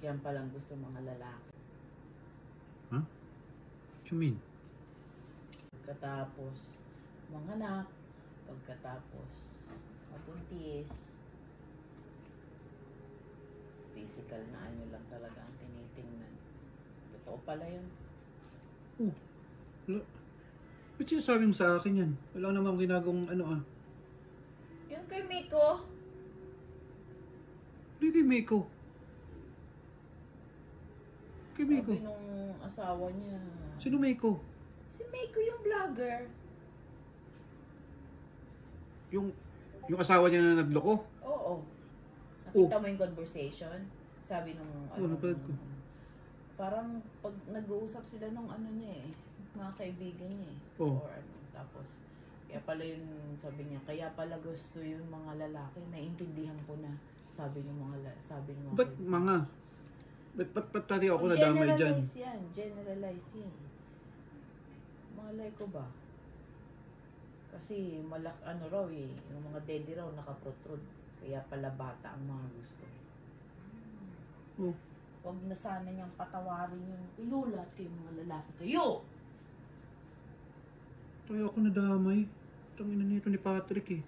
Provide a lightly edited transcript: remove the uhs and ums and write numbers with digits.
Yan palang gusto mga lalaki. Huh? What you mean? Pagkatapos manganak, pagkatapos mabuntis, physical na ano lang talaga ang tinitingnan. Totoo pala yun. Oh, wala. Ba't sinasabi mo sa akin yan? Wala namang ginagawang ano ah. Yung kay Miko, Hindi kay Miko. Kay Miko. sabi nung asawa niya. Sino Miko? Si Miko yung vlogger. Yung asawa niya na nagloko? Oo. Nakita mo yung conversation? Sabi nung napanood ko. Parang pag nag-uusap sila nung ano niya eh, mga kaibigan niya eh. Oh. Or ano, tapos kaya pala yun, sabi niya, kaya pala gusto yung mga lalaki, naiintindihan ko na, sabi ng mga Ba't mga? Ba't tati ako nadamay dyan? Generalize yan. Malay ko ba? Kasi ano raw eh, yung mga daddy raw nakaprotrud. Kaya pala bata ang mga gusto. Oh. Huwag na sana niyang patawarin yung kayo, lahat kayong mga lalaki kayo! Kaya ako nadamay. Tangina nito ni Patrick eh.